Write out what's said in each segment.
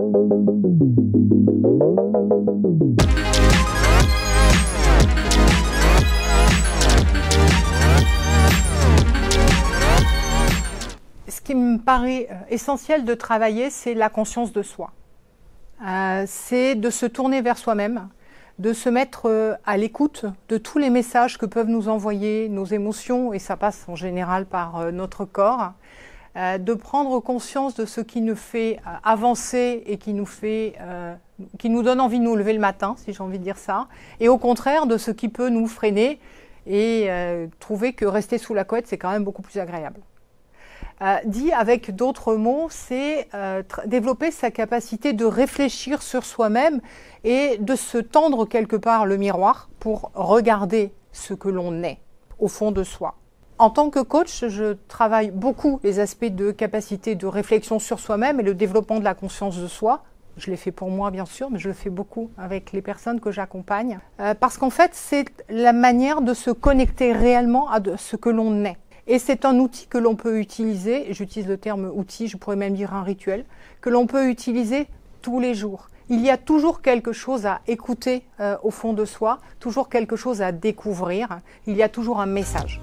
Ce qui me paraît essentiel de travailler, c'est la conscience de soi. C'est de se tourner vers soi-même, de se mettre à l'écoute de tous les messages que peuvent nous envoyer nos émotions, et ça passe en général par notre corps, de prendre conscience de ce qui nous fait avancer et qui nous donne envie de nous lever le matin, si j'ai envie de dire ça, et au contraire de ce qui peut nous freiner et trouver que rester sous la couette, c'est quand même beaucoup plus agréable. Dit avec d'autres mots, c'est développer sa capacité de réfléchir sur soi-même et de se tendre quelque part le miroir pour regarder ce que l'on est au fond de soi. En tant que coach, je travaille beaucoup les aspects de capacité de réflexion sur soi-même et le développement de la conscience de soi. Je l'ai fait pour moi, bien sûr, mais je le fais beaucoup avec les personnes que j'accompagne. Parce qu'en fait, c'est la manière de se connecter réellement à ce que l'on est. Et c'est un outil que l'on peut utiliser, et j'utilise le terme outil, je pourrais même dire un rituel, que l'on peut utiliser tous les jours. Il y a toujours quelque chose à écouter au fond de soi, toujours quelque chose à découvrir, il y a toujours un message.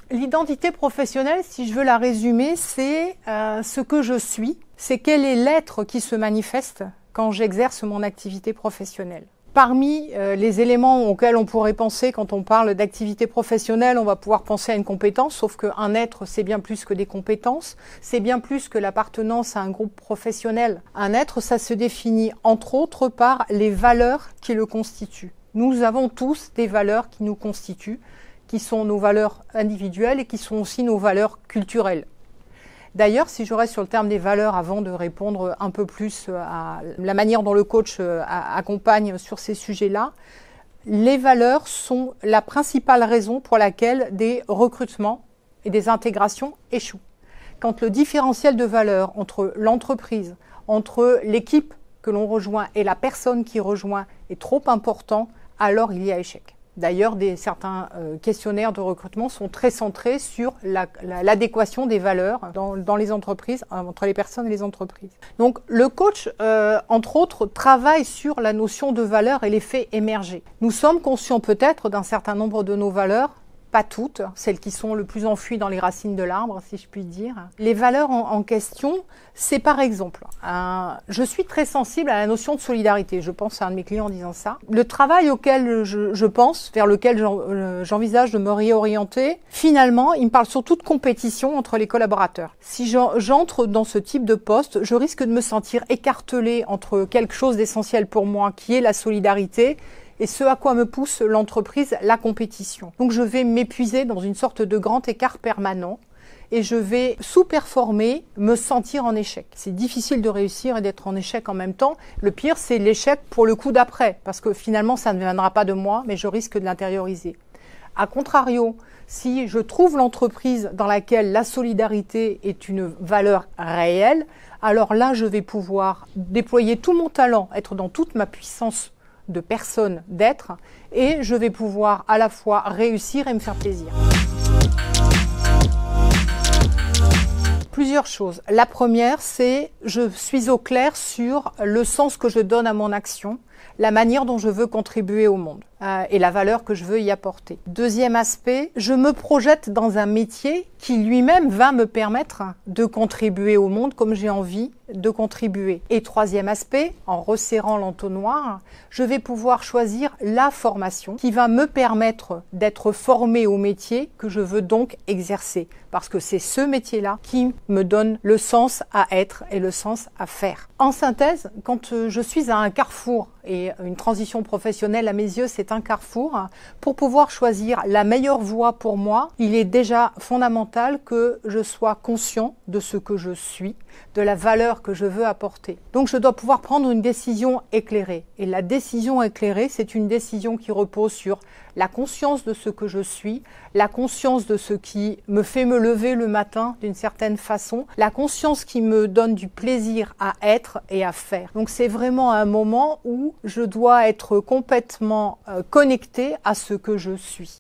L'identité professionnelle, si je veux la résumer, c'est ce que je suis, c'est quel est l'être qui se manifeste quand j'exerce mon activité professionnelle. Parmi les éléments auxquels on pourrait penser quand on parle d'activité professionnelle, on va pouvoir penser à une compétence, sauf qu'un être, c'est bien plus que des compétences, c'est bien plus que l'appartenance à un groupe professionnel. Un être, ça se définit entre autres par les valeurs qui le constituent. Nous avons tous des valeurs qui nous constituent, qui sont nos valeurs individuelles et qui sont aussi nos valeurs culturelles. D'ailleurs, si je reste sur le terme des valeurs avant de répondre un peu plus à la manière dont le coach accompagne sur ces sujets-là, les valeurs sont la principale raison pour laquelle des recrutements et des intégrations échouent. Quand le différentiel de valeurs entre l'entreprise, entre l'équipe que l'on rejoint et la personne qui rejoint est trop important, alors il y a échec. D'ailleurs, certains questionnaires de recrutement sont très centrés sur l'adéquation des valeurs dans les entreprises, entre les personnes et les entreprises. Donc, le coach, entre autres, travaille sur la notion de valeur et les fait émerger. Nous sommes conscients peut-être d'un certain nombre de nos valeurs, pas toutes, celles qui sont le plus enfouies dans les racines de l'arbre, si je puis dire. Les valeurs en question, c'est par exemple, je suis très sensible à la notion de solidarité. Je pense à un de mes clients en disant ça. Le travail auquel je pense, vers lequel j'envisage de me réorienter, finalement, il me parle surtout de compétition entre les collaborateurs. Si j'entre dans ce type de poste, je risque de me sentir écartelée entre quelque chose d'essentiel pour moi, qui est la solidarité, et ce à quoi me pousse l'entreprise, la compétition. Donc je vais m'épuiser dans une sorte de grand écart permanent et je vais sous-performer, me sentir en échec. C'est difficile de réussir et d'être en échec en même temps. Le pire, c'est l'échec pour le coup d'après, parce que finalement, ça ne viendra pas de moi, mais je risque de l'intérioriser. A contrario, si je trouve l'entreprise dans laquelle la solidarité est une valeur réelle, alors là, je vais pouvoir déployer tout mon talent, être dans toute ma puissance de personne, d'être, et je vais pouvoir à la fois réussir et me faire plaisir. Plusieurs choses. La première, c'est je suis au clair sur le sens que je donne à mon action, la manière dont je veux contribuer au monde et la valeur que je veux y apporter. Deuxième aspect, je me projette dans un métier qui lui-même va me permettre de contribuer au monde comme j'ai envie de contribuer. Et troisième aspect, en resserrant l'entonnoir, je vais pouvoir choisir la formation qui va me permettre d'être formé au métier que je veux donc exercer. Parce que c'est ce métier-là qui me donne le sens à être et le sens à faire. En synthèse, quand je suis à un carrefour, et une transition professionnelle à mes yeux c'est un carrefour, pour pouvoir choisir la meilleure voie pour moi, il est déjà fondamental que je sois conscient de ce que je suis, de la valeur que je veux apporter. Donc je dois pouvoir prendre une décision éclairée. Et la décision éclairée, c'est une décision qui repose sur la conscience de ce que je suis, la conscience de ce qui me fait me lever le matin d'une certaine façon, la conscience qui me donne du plaisir à être et à faire. Donc c'est vraiment un moment où je dois être complètement connecté à ce que je suis.